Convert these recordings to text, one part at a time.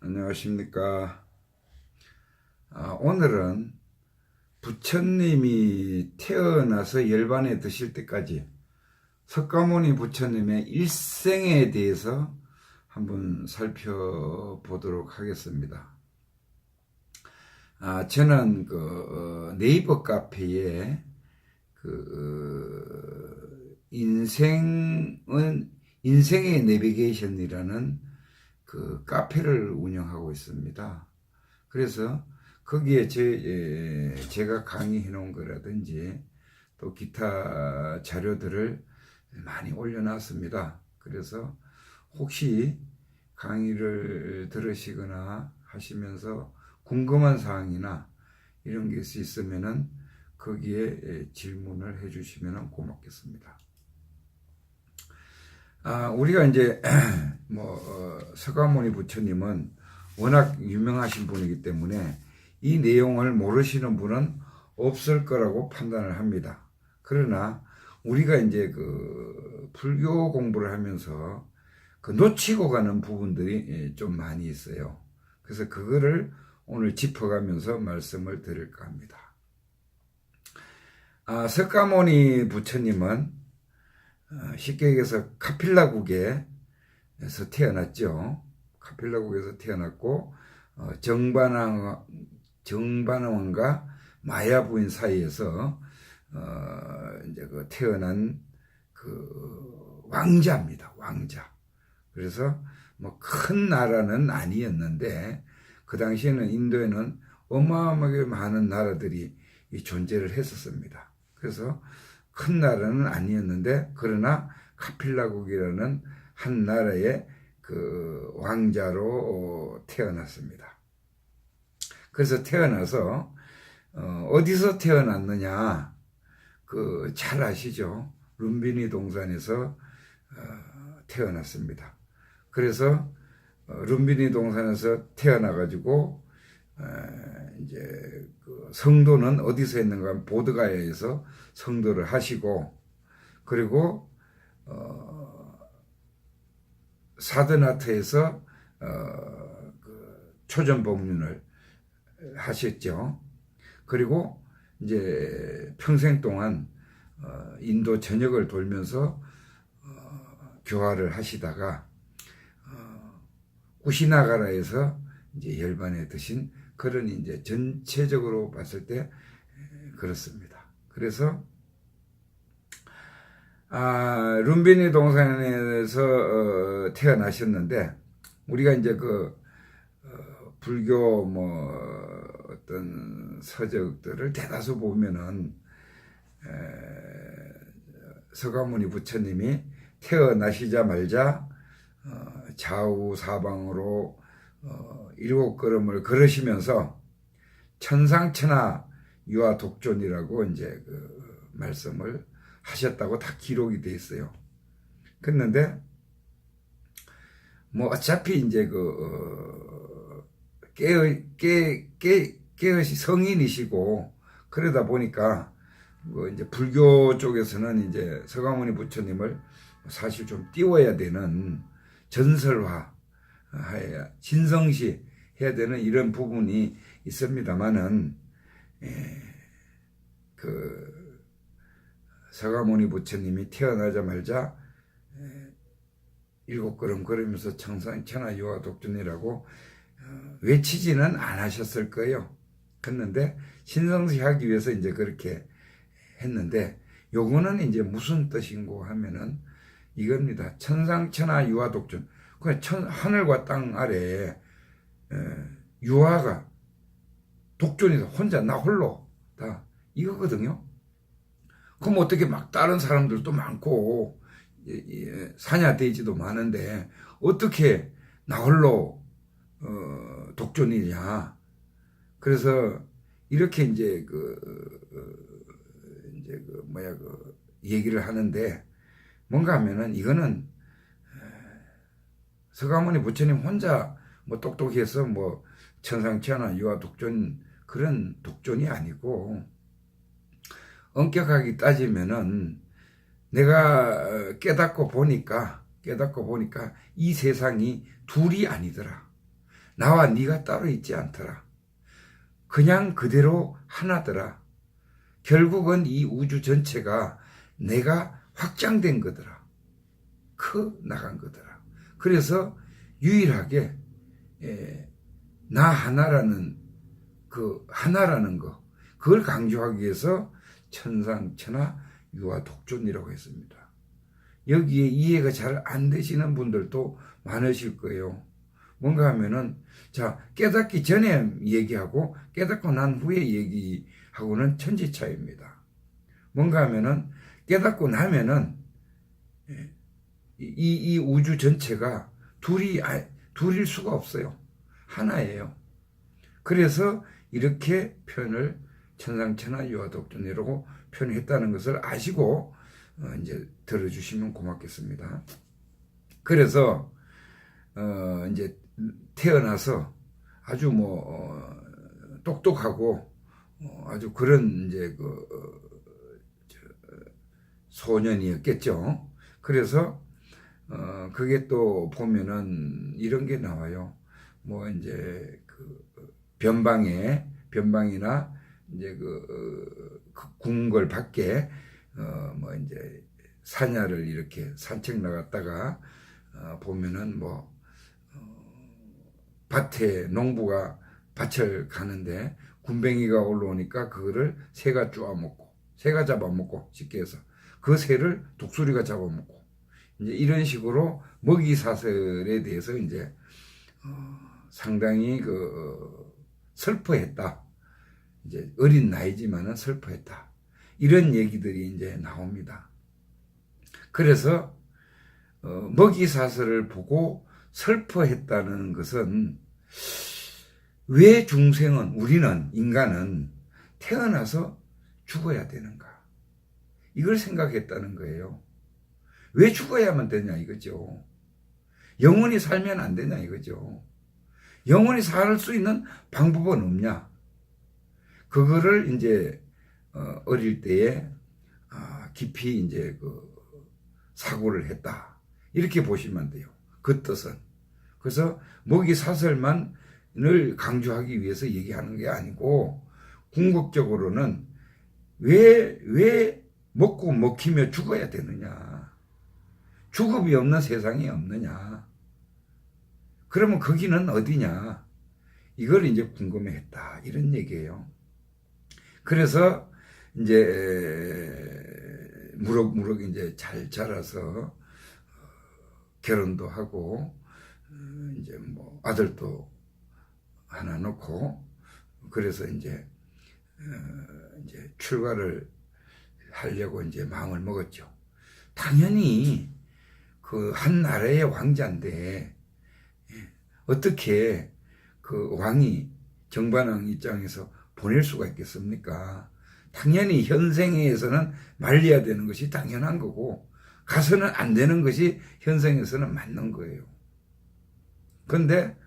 안녕하십니까. 오늘은 부처님이 태어나서 열반에 드실 때까지 석가모니 부처님의 일생에 대해서 한번 살펴보도록 하겠습니다. 저는 네이버 카페에 인생의 내비게이션이라는 카페를 운영하고 있습니다. 그래서 거기에 제가 강의해 놓은 거라든지 또 기타 자료들을 많이 올려놨습니다. 그래서 혹시 강의를 들으시거나 하시면서 궁금한 사항이나 이런 게 있으면은 거기에 질문을 해주시면 고맙겠습니다. 우리가 이제 석가모니 부처님은 워낙 유명하신 분이기 때문에 이 내용을 모르시는 분은 없을 거라고 판단을 합니다. 그러나 우리가 이제 불교 공부를 하면서 놓치고 가는 부분들이 좀 많이 있어요. 그래서 그거를 오늘 짚어가면서 말씀을 드릴까 합니다. 석가모니 부처님은 쉽게 얘기해서 카필라국에서 태어났죠. 카필라국에서 태어났고 정반왕과 마야 부인 사이에서 이제 태어난 왕자입니다. 왕자. 그래서 큰 나라는 아니었는데 그 당시에는 인도에는 어마어마하게 많은 나라들이 존재를 했었습니다. 그래서 큰 나라는 아니었는데 그러나 카필라국이라는 한 나라의 왕자로 태어났습니다. 그래서 태어나서 어디서 태어났느냐 잘 아시죠? 룸비니 동산에서 태어났습니다. 그래서 룸비니 동산에서 태어나가지고 이제 성도는 어디서 했는가? 보드가야에서 성도를 하시고 그리고 사드나트에서 초전법륜을 하셨죠. 그리고 이제 평생 동안 인도 전역을 돌면서 교화를 하시다가 구시나가라에서 이제 열반에 드신 그런 이제 전체적으로 봤을 때 그렇습니다. 그래서 룸비니 동산에서 태어나셨는데 우리가 이제 불교 어떤 서적들을 대다수 보면은 석가모니 부처님이 태어나시자마자 좌우 사방으로 7걸음을 걸으시면서 천상천하 유아 독존이라고 이제 말씀을 하셨다고 다 기록이 돼 있어요. 그런데 어차피 이제 깨어시 성인이시고 그러다 보니까 이제 불교 쪽에서는 이제 석가모니 부처님을 사실 좀 띄워야 되는 전설화 진성시 해야 되는 이런 부분이 있습니다만은 석가모니 부처님이 태어나자마자 7걸음 걸으면서 천상천하 유아 독존이라고 외치지는 않으셨을 거예요. 그런데 신성시 하기 위해서 이제 그렇게 했는데 요거는 이제 무슨 뜻인고 하면은 이겁니다. 천상천하 유아 독존. 하늘과 땅 아래에 유아가 독존이다. 혼자 나 홀로 다 이거거든요. 그럼 어떻게 다른 사람들도 많고 사냐돼지도 많은데 어떻게 나 홀로 독존이냐. 그래서 이렇게 이제 얘기를 하는데 뭔가 하면은 이거는 석가모니 부처님 혼자 똑똑해서 천상천하 유아 독존 그런 독존이 아니고 엄격하게 따지면은 내가 깨닫고 보니까 이 세상이 둘이 아니더라. 나와 네가 따로 있지 않더라. 그냥 그대로 하나더라. 결국은 이 우주 전체가 내가 확장된 거더라. 커 나간 거더라. 그래서 유일하게 나 하나라는 그 하나라는 거, 그걸 강조하기 위해서 천상천하 유아독존이라고 했습니다. 여기에 이해가 잘 안 되시는 분들도 많으실 거예요. 뭔가 하면은, 자, 깨닫기 전에 얘기하고 깨닫고 난 후에 얘기하고는 천지 차이입니다. 뭔가 하면은, 깨닫고 나면은 이 우주 전체가 둘일 수가 없어요. 하나예요. 그래서 이렇게 표현을 천상천하 유아독존이라고 표현했다는 것을 아시고 이제 들어주시면 고맙겠습니다. 그래서 이제 태어나서 아주 똑똑하고 아주 그런 이제 소년이었겠죠. 그래서 그게 또 보면은 이런 게 나와요. 뭐 이제 변방이나 이제 궁궐 밖에 뭐 이제 사냐를 이렇게 산책 나갔다가 보면은 밭에 농부가 밭을 가는데 군뱅이가 올라오니까 그거를 새가 쪼아먹고, 새가 잡아먹고, 쉽게 해서 그 새를 독수리가 잡아먹고, 이제 이런 식으로 먹이 사슬에 대해서 이제 상당히 슬퍼했다. 이제 어린 나이지만은 슬퍼했다. 이런 얘기들이 이제 나옵니다. 그래서 먹이 사슬을 보고 슬퍼했다는 것은 왜 우리는 인간은 태어나서 죽어야 되는가? 이걸 생각했다는 거예요. 왜 죽어야만 되냐 이거죠. 영원히 살면 안 되냐 이거죠. 영원히 살 수 있는 방법은 없냐? 그거를 이제 어릴 때에 깊이 이제 사고를 했다. 이렇게 보시면 돼요. 그 뜻은. 그래서 먹이 사슬만을 강조하기 위해서 얘기하는 게 아니고 궁극적으로는 왜 먹고 먹히며 죽어야 되느냐? 죽음이 없는 세상이 없느냐? 그러면 거기는 어디냐? 이걸 이제 궁금해했다. 이런 얘기예요. 그래서 이제 무럭무럭 이제 잘 자라서 결혼도 하고 이제 아들도 하나 놓고 그래서 이제 출가를 하려고 이제 마음을 먹었죠. 당연히 한 나라의 왕자인데 어떻게 왕이 정반왕 입장에서 보낼 수가 있겠습니까? 당연히 현생에서는 말려야 되는 것이 당연한 거고 가서는 안 되는 것이 현생에서는 맞는 거예요. 그런데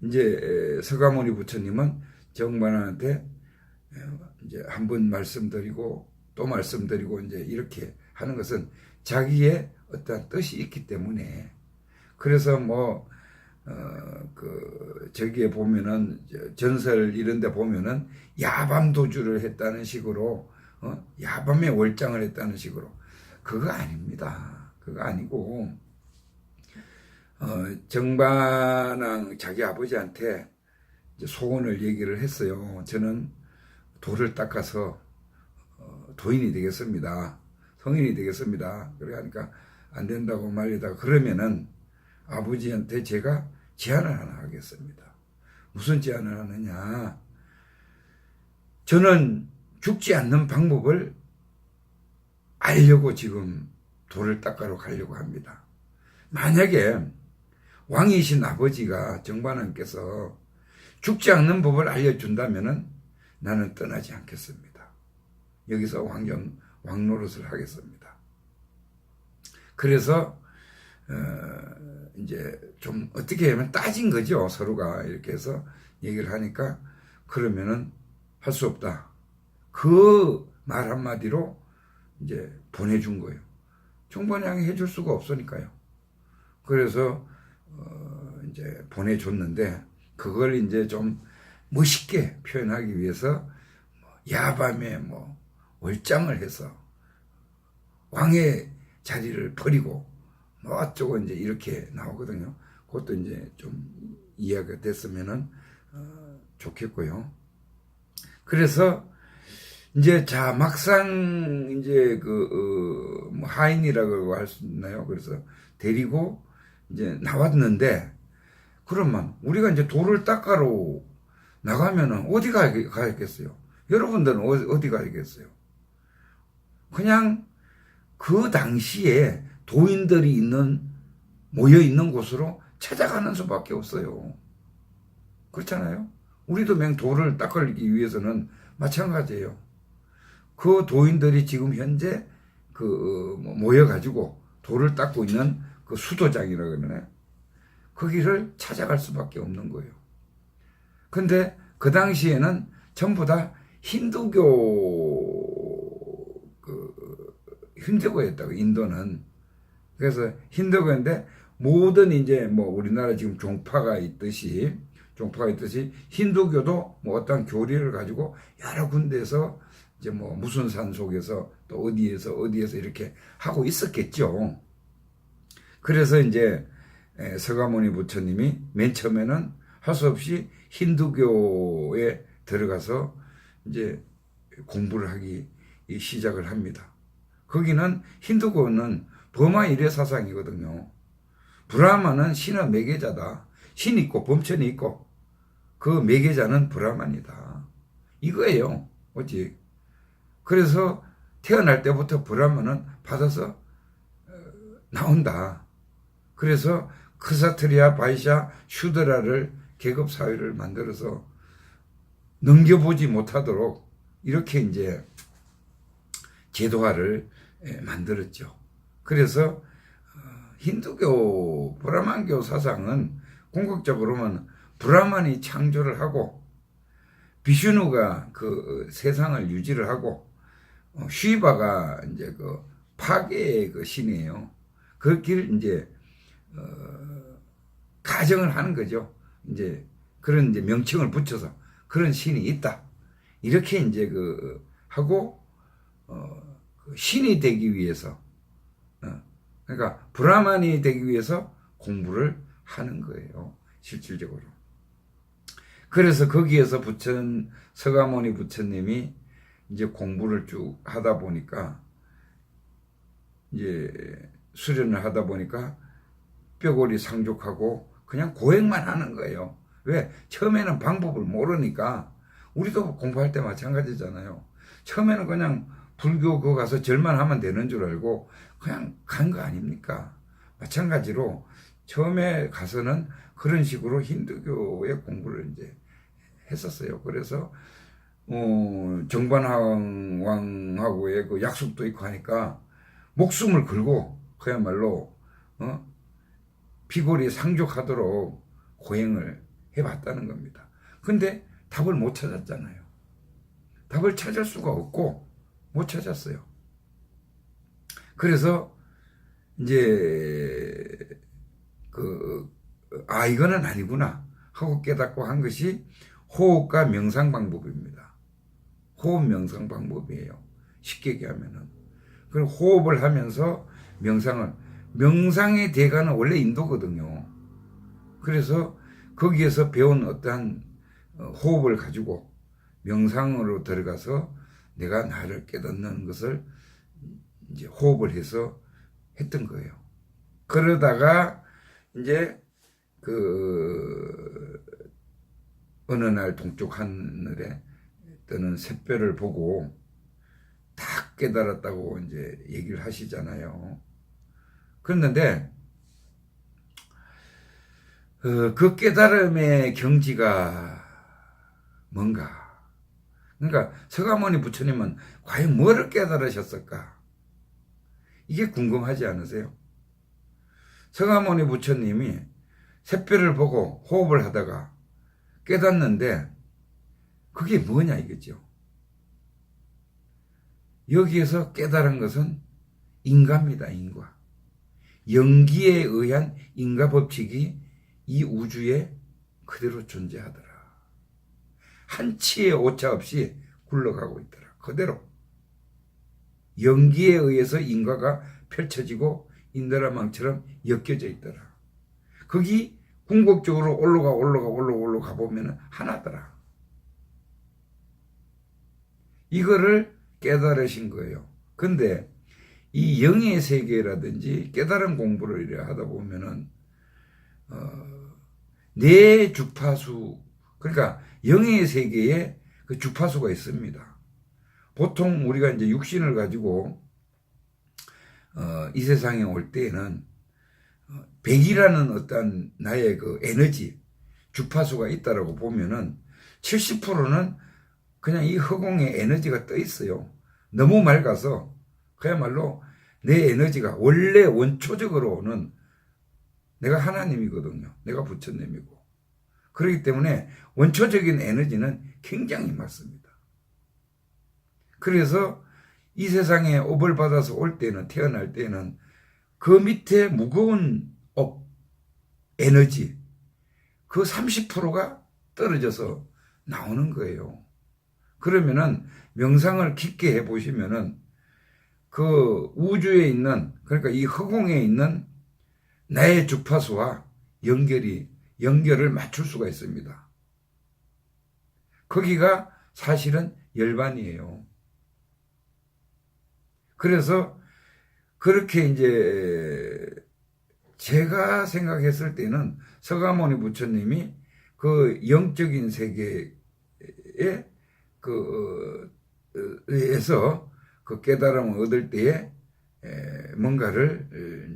이제 서가모니 부처님은 정반왕한테 이제 한 번 말씀드리고 또 말씀드리고 이제 이렇게 하는 것은 자기의 어떤 뜻이 있기 때문에 그래서 저기에 보면은 전설 이런 데 보면은 야밤 도주를 했다는 식으로 야밤에 월장을 했다는 식으로 그거 아닙니다. 그거 아니고 정반왕 자기 아버지한테 소원을 얘기를 했어요. 저는 돌을 닦아서 도인이 되겠습니다. 성인이 되겠습니다. 그래 하니까 안 된다고 말리다가 그러면은 아버지한테 제가 제안을 하나 하겠습니다. 무슨 제안을 하느냐? 저는 죽지 않는 방법을 알려고 지금 돌을 닦아러 가려고 합니다. 만약에 왕이신 아버지가 정반왕께서 죽지 않는 법을 알려준다면은 나는 떠나지 않겠습니다. 여기서 왕노릇을 하겠습니다. 그래서 이제 좀 어떻게 하면 따진 거죠. 서로가 이렇게 해서 얘기를 하니까 그러면은 할 수 없다. 그 말 한마디로 이제 보내준 거예요. 정반왕이 해줄 수가 없으니까요. 그래서 이제 보내줬는데 그걸 이제 좀 멋있게 표현하기 위해서 야밤에 월장을 해서 왕의 자리를 버리고 어쩌고 이제 이렇게 나오거든요. 그것도 이제 좀 이해가 됐으면은 좋겠고요. 그래서 이제 자 막상 이제 하인이라고 할 수 있나요? 그래서 데리고 이제 나왔는데, 그러면 우리가 이제 돌을 닦아러 나가면은 어디 가야겠어요? 여러분들은 어디 가야겠어요? 그냥 그 당시에 도인들이 모여 있는 곳으로 찾아가는 수밖에 없어요. 그렇잖아요? 우리도 돌을 닦기 위해서는 마찬가지예요. 그 도인들이 지금 현재 모여가지고 돌을 닦고 있는 그 수도장이라 그러네. 거기를 찾아갈 수밖에 없는 거예요. 근데 그 당시에는 전부 다 힌두교였다고, 인도는. 그래서 힌두교인데, 모든 이제 우리나라 지금 종파가 있듯이 힌두교도 어떤 교리를 가지고 여러 군데에서 이제 무슨 산 속에서 또 어디에서 이렇게 하고 있었겠죠. 그래서 이제 서가모니 부처님이 맨 처음에는 할 수 없이 힌두교에 들어가서 이제 공부를 하기 시작을 합니다. 거기는 힌두교는 버마 일의 사상이거든요. 브라마는 신의 매개자다. 신이 있고 범천이 있고 그 매개자는 브라만이다. 이거예요. 오직. 그래서 태어날 때부터 브라만은 받아서 나온다. 그래서 크사트리아, 바이샤, 슈드라를 계급 사회를 만들어서 넘겨보지 못하도록 이렇게 이제 제도화를 만들었죠. 그래서 힌두교 브라만교 사상은 궁극적으로는 브라만이 창조를 하고 비슈누가 그 세상을 유지를 하고 쉬바가 이제 파괴의 신이에요. 그 길 이제 가정을 하는 거죠. 이제 그런 이제 명칭을 붙여서 그런 신이 있다. 이렇게 이제 하고 신이 되기 위해서 그러니까 브라만이 되기 위해서 공부를 하는 거예요. 실질적으로. 그래서 거기에서 서가모니 부처님이 이제 공부를 쭉 하다 보니까 이제 수련을 하다 보니까 뼈골이 상족하고 그냥 고행만 하는 거예요. 왜? 처음에는 방법을 모르니까. 우리도 공부할 때 마찬가지잖아요. 처음에는 그냥 불교 그거 가서 절만 하면 되는 줄 알고 그냥 간 거 아닙니까? 마찬가지로 처음에 가서는 그런 식으로 힌두교의 공부를 이제 했었어요. 그래서 정반왕하고의 그 약속도 있고 하니까 목숨을 걸고 그야말로 피골이 상족하도록 고행을 해봤다는 겁니다. 근데 답을 못 찾았잖아요. 답을 찾을 수가 없고 못 찾았어요. 그래서 이제 이거는 아니구나 하고 깨닫고 한 것이 호흡과 명상 방법입니다. 호흡 명상 방법이에요. 쉽게 얘기하면은. 그리고 호흡을 하면서 명상의 대가는 원래 인도거든요. 그래서 거기에서 배운 어떠한 호흡을 가지고 명상으로 들어가서 내가 나를 깨닫는 것을 이제 호흡을 해서 했던 거예요. 그러다가 이제 어느 날 동쪽 하늘에 뜨는 샛별을 보고 딱 깨달았다고 이제 얘기를 하시잖아요. 그런데 그 깨달음의 경지가 뭔가? 그러니까 서가모니 부처님은 과연 뭐를 깨달으셨을까? 이게 궁금하지 않으세요? 서가모니 부처님이 샛별을 보고 호흡을 하다가 깨닫는데 그게 뭐냐 이거죠. 여기에서 깨달은 것은 인과입니다. 인과. 연기에 의한 인과 법칙이 이 우주의 그대로 존재하더라. 한치의 오차 없이 굴러가고 있더라. 그대로. 연기에 의해서 인과가 펼쳐지고 인도라망처럼 엮여져 있더라. 거기 궁극적으로 올라가 보면 하나더라. 이거를 깨달으신 거예요. 근데 이 영의 세계라든지 깨달은 공부를 이래 하다 보면은 내 주파수, 그러니까 영의 세계에 그 주파수가 있습니다. 보통 우리가 이제 육신을 가지고 이 세상에 올 때에는 100이라는 어떤 나의 그 에너지, 주파수가 있다라고 보면은 70%는 그냥 이 허공에 에너지가 떠 있어요. 너무 맑아서 그야말로 내 에너지가 원래 원초적으로는 내가 하나님이거든요. 내가 부처님이고. 그렇기 때문에 원초적인 에너지는 굉장히 많습니다. 그래서 이 세상에 업을 받아서 올 때는, 태어날 때는 그 밑에 무거운 에너지, 그 30%가 떨어져서 나오는 거예요. 그러면은 명상을 깊게 해보시면은 그 우주에 있는, 그러니까 이 허공에 있는 나의 주파수와 연결을 맞출 수가 있습니다. 거기가 사실은 열반이에요. 그래서 그렇게 이제 제가 생각했을 때는 서가모니 부처님이 그 영적인 세계에 에서 그 깨달음을 얻을 때에 뭔가를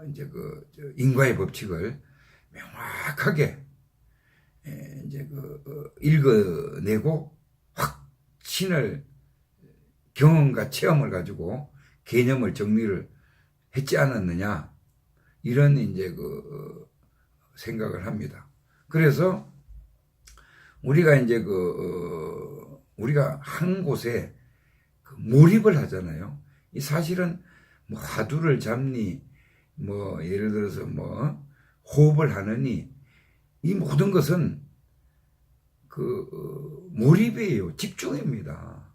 이제 인과의 법칙을 명확하게 이제 읽어내고 확신을 경험과 체험을 가지고 개념을 정리를 했지 않았느냐, 이런 이제 생각을 합니다. 그래서 우리가 이제 우리가 한 곳에 몰입을 하잖아요. 이 사실은 뭐 화두를 잡니, 뭐 예를 들어서 뭐 호흡을 하느니, 이 모든 것은 몰입이에요. 집중입니다.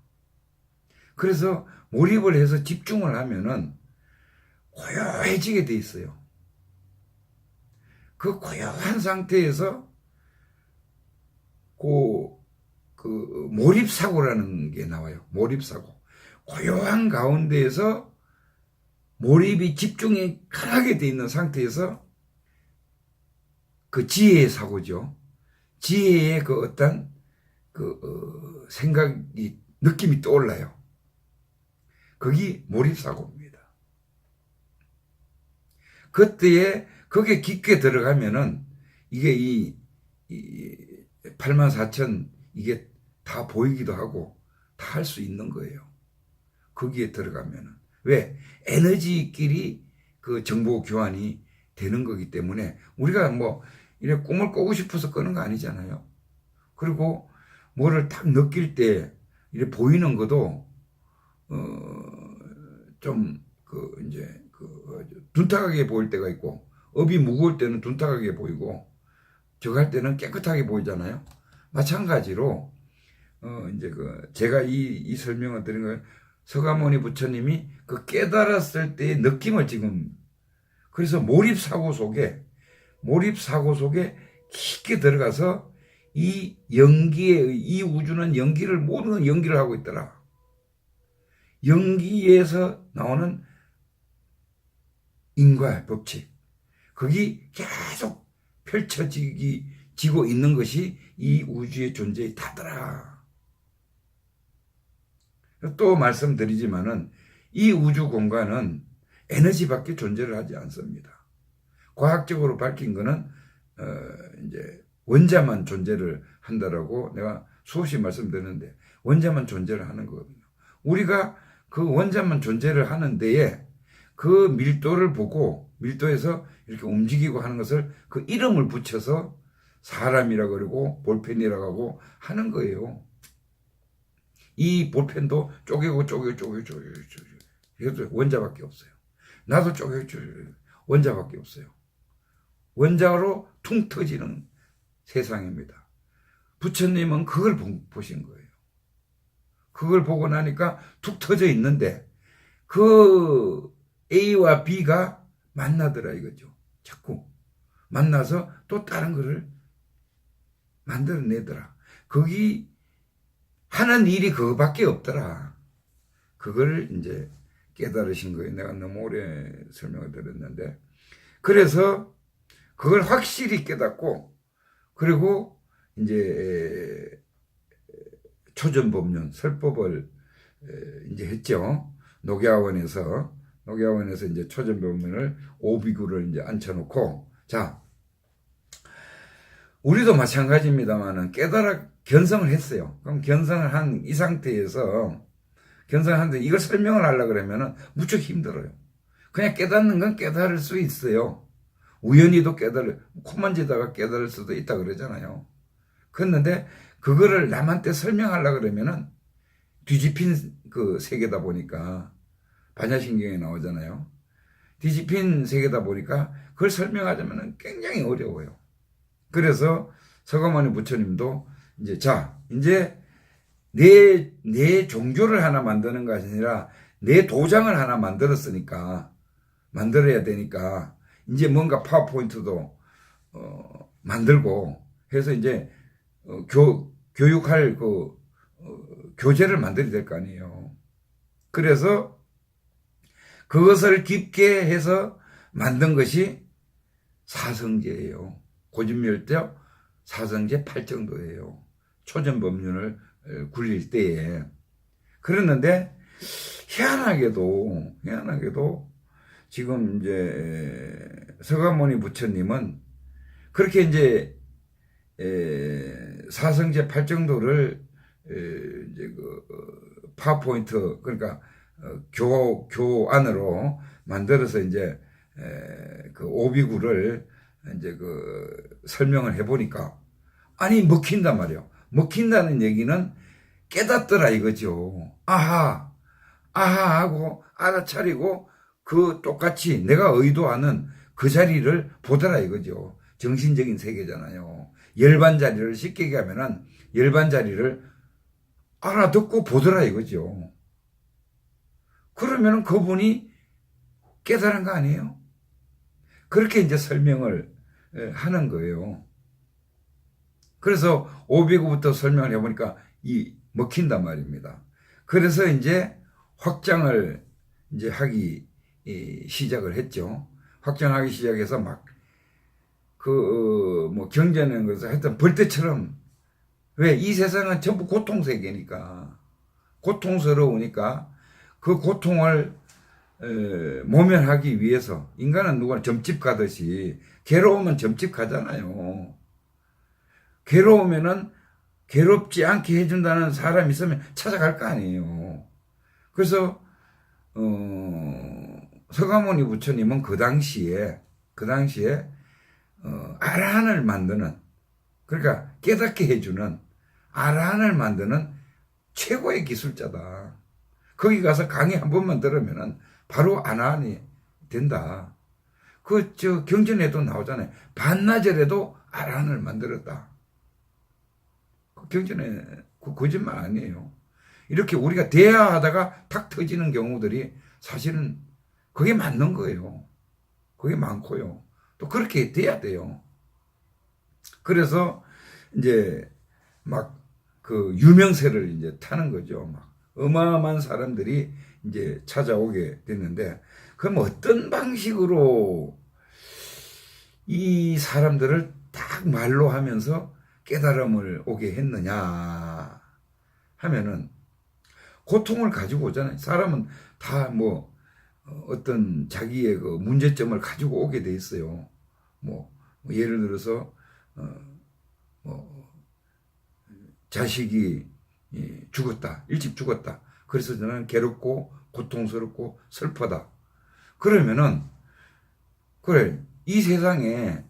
그래서 몰입을 해서 집중을 하면은 고요해지게 돼 있어요. 그 고요한 상태에서 몰입사고라는 게 나와요. 몰입사고. 고요한 가운데에서 몰입이 집중이 강하게 돼 있는 상태에서 그 지혜의 사고죠. 지혜의 어떤 생각이, 느낌이 떠올라요. 거기 몰입사고입니다. 그때에 거기에 깊게 들어가면은 이게 이 84,000 이게 다 보이기도 하고 다 할 수 있는 거예요. 거기에 들어가면은. 왜? 에너지끼리 그 정보 교환이 되는 거기 때문에 우리가 뭐 이래 꿈을 꾸고 싶어서 꾸는 거 아니잖아요. 그리고 뭐를 딱 느낄 때 이래 보이는 것도 좀 이제 둔탁하게 보일 때가 있고, 업이 무거울 때는 둔탁하게 보이고, 저갈 때는 깨끗하게 보이잖아요. 마찬가지로 이제 제가 이 설명을 드린 거예요. 서가모니 부처님이 그 깨달았을 때의 느낌을 지금, 그래서 몰입사고 속에 깊게 들어가서 이 우주는 모든 연기를 하고 있더라. 연기에서 나오는 인과의 법칙, 거기 계속 펼쳐지고 있는 것이 이 우주의 존재의 다더라. 또 말씀드리지만은 이 우주 공간은 에너지밖에 존재를 하지 않습니다. 과학적으로 밝힌 거는 이제 원자만 존재를 한다라고 내가 수없이 말씀드렸는데, 원자만 존재를 하는 거거든요. 우리가 그 원자만 존재를 하는 데에 그 밀도를 보고, 밀도에서 이렇게 움직이고 하는 것을 그 이름을 붙여서 사람이라고 그러고 볼펜이라고 하고 하는 거예요. 이 볼펜도 쪼개고 이것도 원자밖에 없어요. 나도 쪼개고 원자밖에 없어요. 원자로 퉁 터지는 세상입니다. 부처님은 그걸 보신 거예요. 그걸 보고 나니까 툭 터져 있는데 그 A와 B가 만나더라 이거죠. 자꾸 만나서 또 다른 거를 만들어내더라. 거기 하는 일이 그거밖에 없더라. 그걸 이제 깨달으신 거예요. 내가 너무 오래 설명을 드렸는데. 그래서 그걸 확실히 깨닫고, 그리고 이제 초전법륜, 설법을 이제 했죠. 녹야원에서 이제 초전법륜을 오비구를 이제 앉혀놓고, 자, 우리도 마찬가지입니다만은 견성을 했어요. 그럼 견성을 한 이 상태에서 견성을 하는데 이걸 설명을 하려고 그러면은 무척 힘들어요. 그냥 깨닫는 건 깨달을 수 있어요. 우연히도 코 만지다가 깨달을 수도 있다 그러잖아요. 그런데 그거를 남한테 설명하려고 그러면은 뒤집힌 그 세계다 보니까 반야신경에 나오잖아요. 뒤집힌 세계다 보니까 그걸 설명하자면은 굉장히 어려워요. 그래서 서가모니 부처님도 이제 내 종교를 하나 만드는 것이 아니라 내 도장을 하나 만들어야 되니까 이제 뭔가 파워포인트도 만들고 해서 이제 교육할 교재를 만들어야 될 거 아니에요. 그래서 그것을 깊게 해서 만든 것이 사성제예요. 고진멸적 사성제 8정도예요. 초전법륜을 굴릴 때에. 그랬는데 희한하게도 지금 이제 서가모니 부처님은 그렇게 이제 사성제 8정도를 이제 파워포인트, 그러니까 교안으로 만들어서 이제 그 오비구를 이제 설명을 해보니까 아니 먹힌단 말이에요. 먹힌다는 얘기는 깨닫더라 이거죠. 아하 하고 알아차리고 그 똑같이 내가 의도하는 그 자리를 보더라 이거죠. 정신적인 세계잖아요. 열반 자리를 쉽게 얘기하면은 열반 자리를 알아듣고 보더라 이거죠. 그러면은 그분이 깨달은 거 아니에요? 그렇게 이제 설명을 하는 거예요. 그래서 509부터 설명을 해보니까 먹힌단 말입니다. 그래서 이제 확장을 이제 하기 시작을 했죠. 확장하기 시작해서 경제는 것을 하여튼 벌떼처럼, 왜 이 세상은 전부 고통 세계니까, 고통스러우니까 그 고통을 모면하기 위해서 인간은 누구나 점집 가듯이 괴로우면 점집 가잖아요. 괴로우면은 괴롭지 않게 해준다는 사람이 있으면 찾아갈 거 아니에요. 그래서 서가모니 부처님은 그 당시에 아라한을 만드는, 그러니까 깨닫게 해주는 아라한을 만드는 최고의 기술자다. 거기 가서 강의 한 번만 들으면은 바로 아라한이 된다. 경전에도 나오잖아요. 반나절에도 아라한을 만들었다. 경전에 거짓말 아니에요. 이렇게 우리가 대화하다가 탁 터지는 경우들이 사실은 그게 맞는 거예요. 그게 많고요. 또 그렇게 돼야 돼요. 그래서 이제 유명세를 이제 타는 거죠. 어마어마한 사람들이 이제 찾아오게 됐는데, 그럼 어떤 방식으로 이 사람들을 딱 말로 하면서 깨달음을 오게 했느냐 하면은 고통을 가지고 오잖아요. 사람은 다 어떤 자기의 그 문제점을 가지고 오게 돼 있어요. 예를 들어서 자식이 죽었다, 일찍 죽었다. 그래서 저는 괴롭고 고통스럽고 슬프다. 그러면은 그래, 이 세상에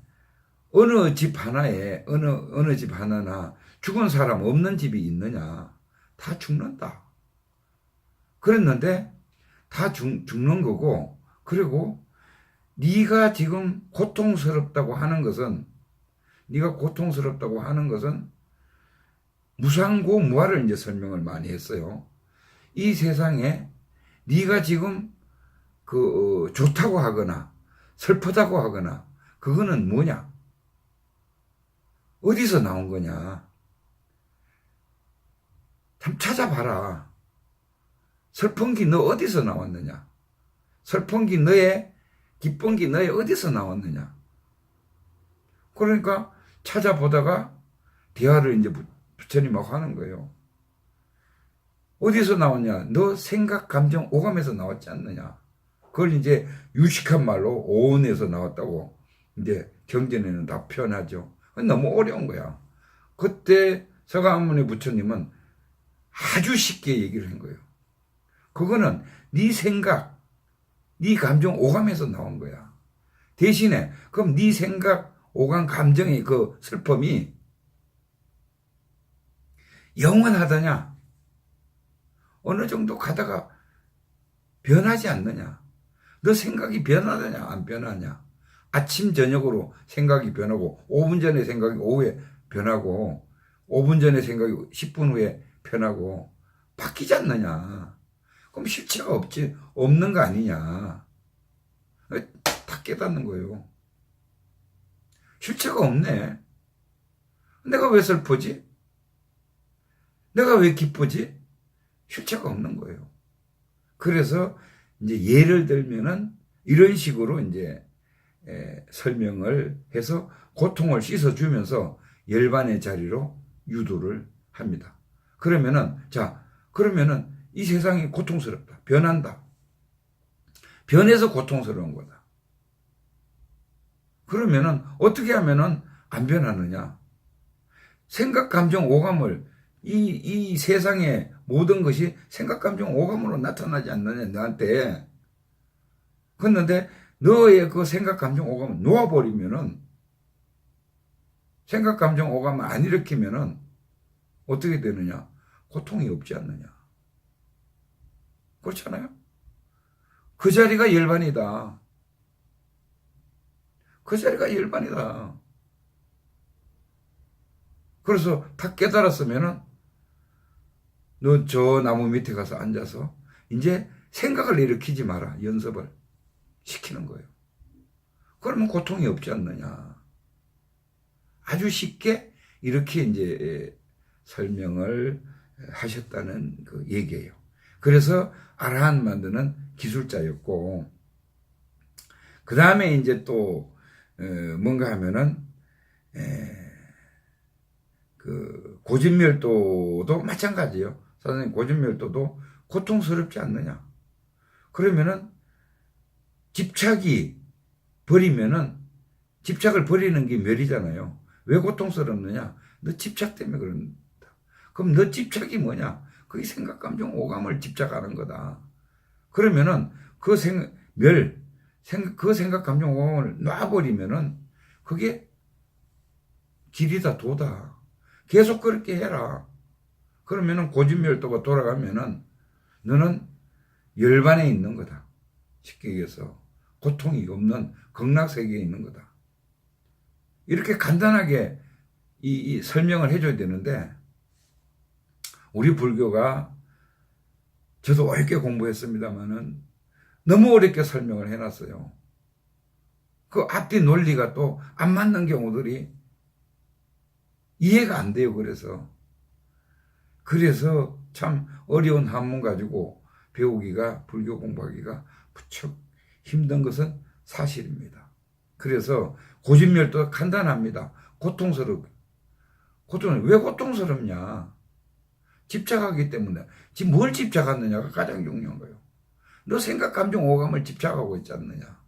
어느 집 하나나 죽은 사람 없는 집이 있느냐? 다 죽는다. 그랬는데 다 죽는 거고, 그리고 네가 지금 고통스럽다고 하는 것은 무상고 무아를 이제 설명을 많이 했어요. 이 세상에 네가 지금 좋다고 하거나 슬프다고 하거나 그거는 뭐냐? 어디서 나온 거냐? 참 찾아봐라. 슬픈 게 너 어디서 나왔느냐? 슬픈 게 너의, 기쁜 게 너의 어디서 나왔느냐? 그러니까 찾아보다가 대화를 이제 부처님하고 하는 거예요. 어디서 나왔냐? 너 생각, 감정, 오감에서 나왔지 않느냐? 그걸 이제 유식한 말로 오온에서 나왔다고 이제 경전에는 다 표현하죠. 너무 어려운 거야. 그때 서가모니 부처님은 아주 쉽게 얘기를 한 거예요. 그거는 네 생각, 네 감정, 오감에서 나온 거야. 대신에 그럼 네 생각, 오감, 감정의 그 슬픔이 영원하더냐? 어느 정도 가다가 변하지 않느냐? 너 생각이 변하느냐? 안 변하냐? 아침, 저녁으로 생각이 변하고 5분 전에 생각이 오후에 변하고 5분 전에 생각이 10분 후에 변하고 바뀌지 않느냐? 그럼 실체가 없는 거 아니냐? 다 깨닫는 거예요. 실체가 없네. 내가 왜 슬프지? 내가 왜 기쁘지? 실체가 없는 거예요. 그래서 이제 예를 들면은 이런 식으로 이제 설명을 해서 고통을 씻어주면서 열반의 자리로 유도를 합니다. 그러면은 이 세상이 고통스럽다. 변한다. 변해서 고통스러운 거다. 그러면은 어떻게 하면은 안 변하느냐? 생각, 감정, 오감을 이 세상의 모든 것이 생각, 감정, 오감으로 나타나지 않느냐, 너한테. 그런데 너의 그 생각, 감정, 오감을 놓아버리면은, 생각, 감정, 오감을 안 일으키면은 어떻게 되느냐? 고통이 없지 않느냐? 그렇잖아요? 그 자리가 열반이다. 그 자리가 열반이다. 그래서 다 깨달았으면은 너 저 나무 밑에 가서 앉아서 이제 생각을 일으키지 마라. 연습을 시키는 거예요. 그러면 고통이 없지 않느냐. 아주 쉽게 이렇게 이제 설명을 하셨다는 그 얘기예요. 그래서 아라한 만드는 기술자였고, 그 다음에 이제 또 뭔가 하면은 그 고진멸도도 마찬가지예요. 선생님, 고진멸도도 고통스럽지 않느냐? 그러면은 집착이 버리면은, 집착을 버리는 게 멸이잖아요. 왜 고통스럽느냐? 너 집착 때문에 그런다. 그럼 너 집착이 뭐냐? 그게 생각, 감정, 오감을 집착하는 거다. 그러면은 그 생각, 감정, 오감을 놔버리면은 그게 길이다, 도다. 계속 그렇게 해라. 그러면은 고진멸도가 돌아가면은 너는 열반에 있는 거다. 쉽게 얘기해서 고통이 없는 극락세계에 있는 거다. 이렇게 간단하게 이 설명을 해줘야 되는데, 우리 불교가, 저도 어렵게 공부했습니다만은 너무 어렵게 설명을 해놨어요. 그 앞뒤 논리가 또 안 맞는 경우들이 이해가 안 돼요. 그래서 참 어려운 한문 가지고 배우기가, 불교 공부하기가 무척 힘든 것은 사실입니다. 그래서 고진멸도 간단합니다. 왜 고통스럽냐? 집착하기 때문에. 지금 뭘 집착하느냐가 가장 중요한 거예요. 너 생각, 감정, 오감을 집착하고 있지 않느냐?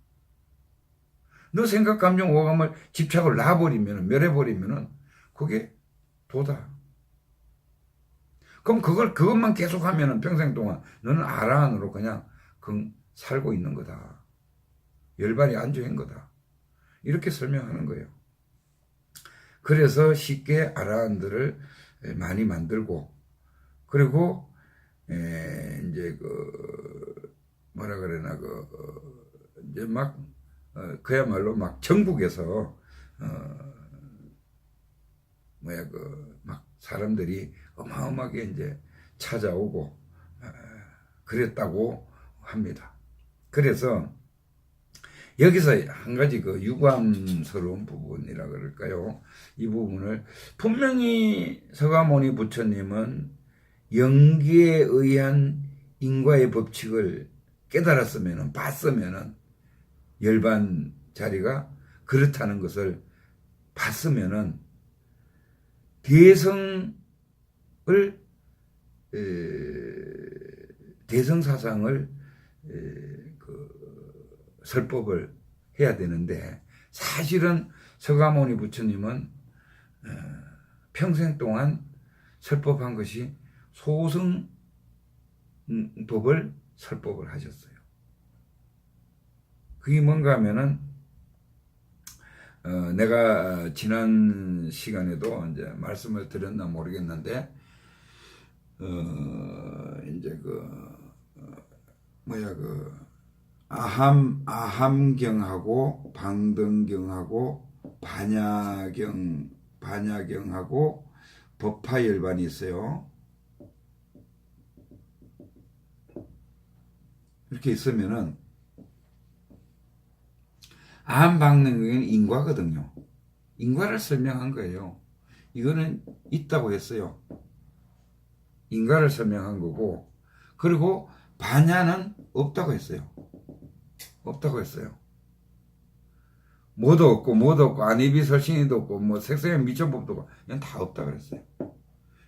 너 생각, 감정, 오감을 집착을 놔버리면, 멸해버리면은 그게 도다. 그럼 그것만 계속하면은 평생 동안 너는 아라한으로 그냥 살고 있는 거다. 열반이 안주한 거다. 이렇게 설명하는 거예요. 그래서 쉽게 아라한들을 많이 만들고, 그리고 이제 뭐라 그러나 이제 막 그야말로 막 전국에서 막 사람들이 어마어마하게 이제 찾아오고 그랬다고 합니다. 그래서 여기서 한 가지 그 유감스러운 부분이라 그럴까요? 이 부분을 분명히 서가모니 부처님은 연기에 의한 인과의 법칙을 깨달았으면, 봤으면, 열반 자리가 그렇다는 것을 봤으면 대성 사상을 설법을 해야 되는데, 사실은 서가모니 부처님은 평생 동안 설법한 것이 소승법을 설법을 하셨어요. 그게 뭔가 하면은 내가 지난 시간에도 이제 말씀을 드렸나 모르겠는데 이제 아함경하고 방등경하고 반야경하고 법화열반이 있어요. 이렇게 있으면은 아함방등경은 인과거든요. 인과를 설명한 거예요. 이거는 있다고 했어요. 인과를 설명한 거고, 그리고 반야는 없다고 했어요. 없다고 했어요. 뭐도 없고 안이비설신이도 없고 뭐 색성의 미천법도 없고 이건 다 없다 그랬어요.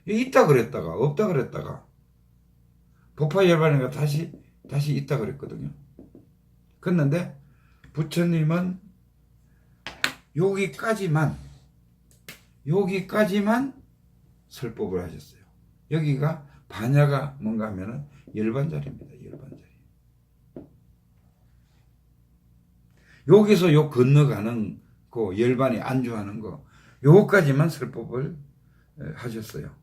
있다 그랬다가 없다 그랬다가 법화열반이가 다시 있다 그랬거든요. 그랬는데 부처님은 여기까지만 설법을 하셨어요. 여기가 반야가 뭔가 하면은 열반자리입니다. 열반자리. 여기서 요 건너가는 거, 열반이 안주하는 거, 요까지만 설법을 하셨어요.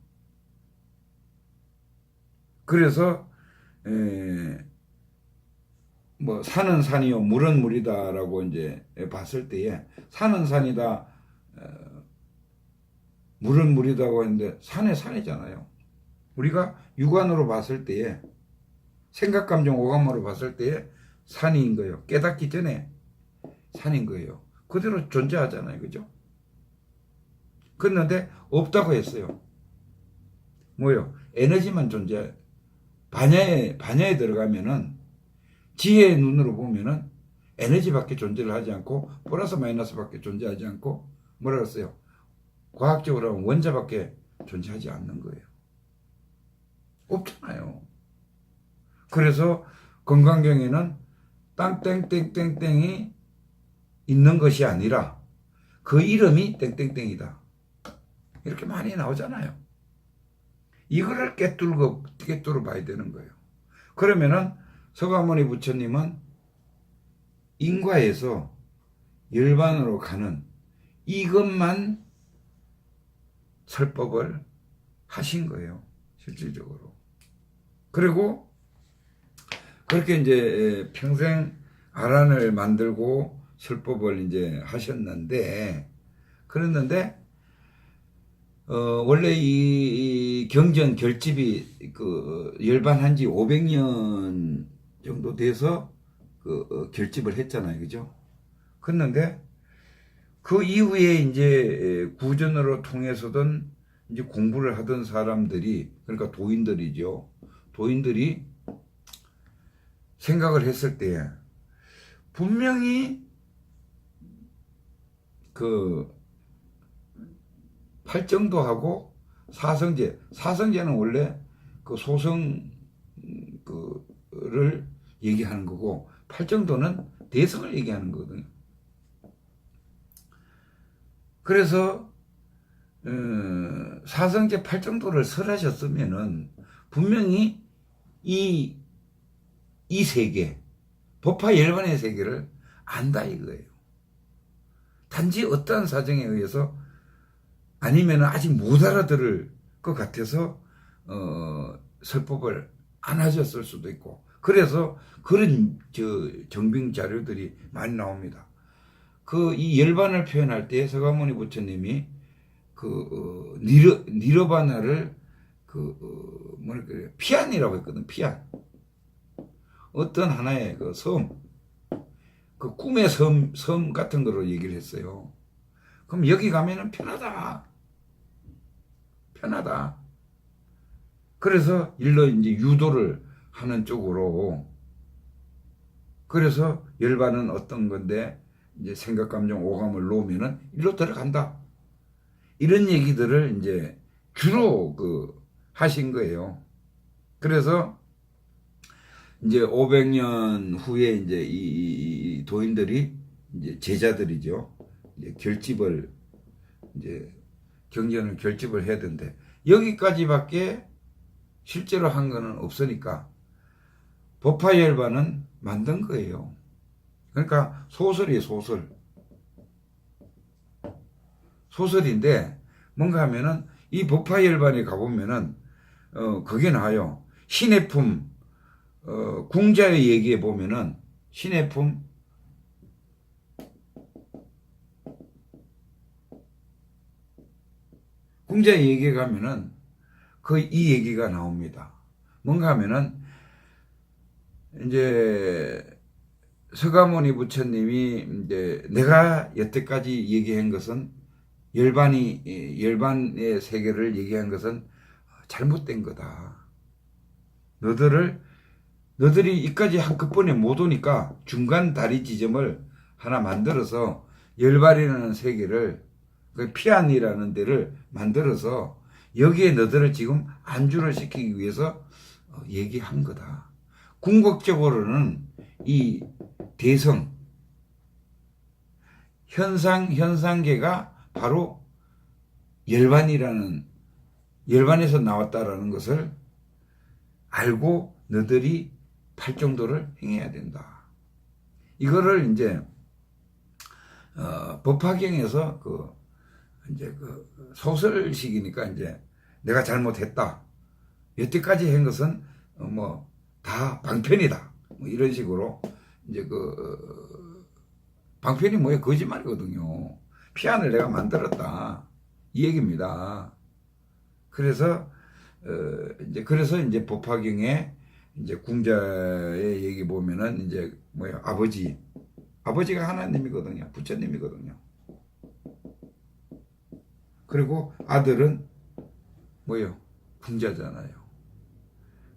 그래서 뭐 산은 산이요 물은 물이다라고 이제 봤을 때에 산은 산이다 물은 물이다고 했는데 산은 산이잖아요. 우리가 육안으로 봤을 때에 생각 감정 오감으로 봤을 때에 산인 거예요. 깨닫기 전에 산인 거예요. 그대로 존재하잖아요. 그죠? 그런데 없다고 했어요. 뭐요? 에너지만 존재. 반야에 들어가면은 지혜의 눈으로 보면은 에너지밖에 존재를 하지 않고 플러스 마이너스밖에 존재하지 않고 뭐라 그랬어요? 과학적으로 하면 원자밖에 존재하지 않는 거예요. 없잖아요. 그래서 건강경에는 땅땡땡땡땡이 있는 것이 아니라 그 이름이 땡땡땡이다. 이렇게 많이 나오잖아요. 이거를 꿰뚫어 봐야 되는 거예요. 그러면은 서가모니 부처님은 인과에서 열반으로 가는 이것만 설법을 하신 거예요. 실질적으로. 그리고 그렇게 이제 평생 아란을 만들고 설법을 이제 하셨는데, 그랬는데 원래 이 경전 결집이 열반한 지 500년 정도 돼서 결집을 했잖아요. 그죠? 그랬는데 그 이후에 이제 구전으로 통해서든 이제 공부를 하던 사람들이, 그러니까 도인들이죠. 도인들이 생각을 했을 때 분명히 팔정도하고 사성제는 원래 소성을 얘기하는 거고, 팔정도는 대성을 얘기하는 거거든요. 그래서 사성제 팔정도를 설하셨으면은 분명히 이 세계, 법화 열반의 세계를 안다 이거예요. 단지 어떠한 사정에 의해서 아니면 아직 못 알아들을 것 같아서 설법을 안 하셨을 수도 있고, 그래서 그런 정빙 자료들이 많이 나옵니다. 그 이 열반을 표현할 때 서가모니 부처님이 그 니르바나를 뭐랄까 피안이라고 했거든. 피안. 어떤 하나의 그 섬, 그 꿈의 섬 같은 거로 얘기를 했어요. 그럼 여기 가면은 편하다. 편하다. 그래서 일로 이제 유도를 하는 쪽으로. 그래서 열반은 어떤 건데 이제 생각, 감정, 오감을 놓으면은 일로 들어간다. 이런 얘기들을 이제 주로 하신 거예요. 그래서 이제 500년 후에 이제 이 도인들이 이제 제자들이죠. 이제 결집을 이제 경전을 결집을 해야 되는데 여기까지밖에 실제로 한 거는 없으니까 법화열반은 만든 거예요. 그러니까 소설이에요, 소설. 소설인데 뭔가 하면은 이 법화열반에 가보면은 그게 나와요. 신의 품 궁자의 얘기에 보면은 신의 품 궁자의 얘기에 가면은 이 얘기가 나옵니다. 뭔가 하면은 이제 서가모니 부처님이 이제 내가 여태까지 얘기한 것은 열반의 세계를 얘기한 것은 잘못된 거다. 너들이 이까지 한꺼번에 못 오니까 중간 다리 지점을 하나 만들어서 열반이라는 세계를 피안이라는 데를 만들어서 여기에 너들을 지금 안주를 시키기 위해서 얘기한 거다. 궁극적으로는 이 대성 현상계가 바로 열반에서 나왔다라는 것을 알고 너들이 팔정도를 행해야 된다. 이거를 이제 법화경에서 이제 소설식이니까 이제 내가 잘못했다. 여태까지 한 것은 뭐 다 방편이다. 뭐 이런 식으로 이제 방편이 뭐예요? 거짓말이거든요. 피안을 내가 만들었다. 이 얘기입니다. 그래서 이제 법화경에 이제 궁자의 얘기 보면은 이제 뭐야 아버지가 하나님이거든요. 부처님이거든요. 그리고 아들은 뭐예요? 궁자잖아요.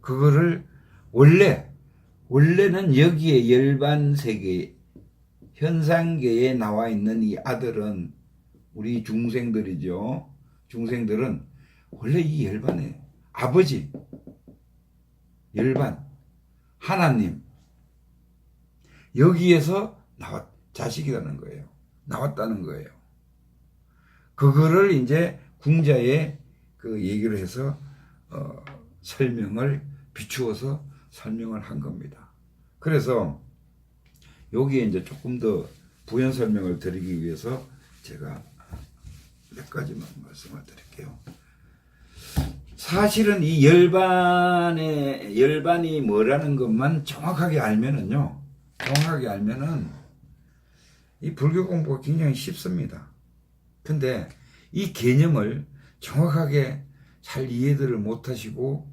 그거를 원래는 여기에 열반세계 현상계에 나와 있는 이 아들은 우리 중생들이죠. 중생들은 원래 이 열반의 아버지, 열반, 하나님 여기에서 자식이라는 거예요. 나왔다는 거예요. 그거를 이제 궁자에 얘기를 해서 설명을 비추어서 설명을 한 겁니다. 그래서 여기에 이제 조금 더 부연 설명을 드리기 위해서 제가 몇 가지만 말씀을 드릴게요. 사실은 이 열반이 뭐라는 것만 정확하게 알면은 이 불교 공부가 굉장히 쉽습니다. 근데 이 개념을 정확하게 잘 이해들을 못하시고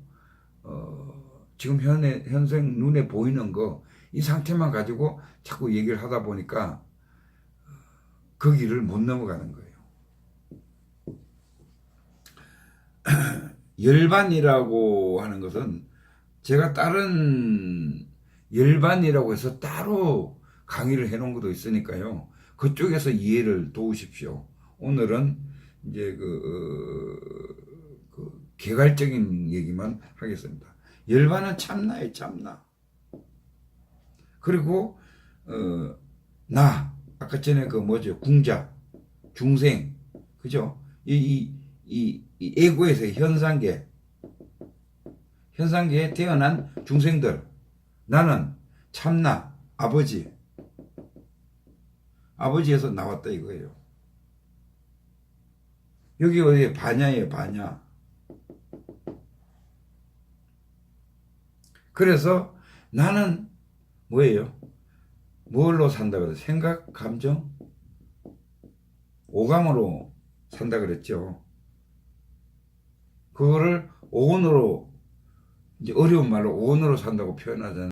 지금 현생 눈에 보이는 이 상태만 가지고 자꾸 얘기를 하다 보니까 그 길을 못 넘어가는 거예요. 열반이라고 하는 것은 제가 다른 열반이라고 해서 따로 강의를 해놓은 것도 있으니까요. 그쪽에서 이해를 도우십시오. 오늘은 이제 개괄적인 얘기만 하겠습니다. 열반은 참나예요, 참나. 그리고 아까 전에 궁자, 중생, 그죠? 이 에고에서의 현상계에 태어난 중생들. 나는 참나, 아버지에서 나왔다 이거예요. 여기 어디에 반야예요, 반야. 그래서 나는 뭐예요? 뭘로 산다 그래서 생각, 감정, 오감으로 산다 그랬죠. 그거를 오온으로 이제 어려운 말로 오온으로 산다고 표현하잖아요.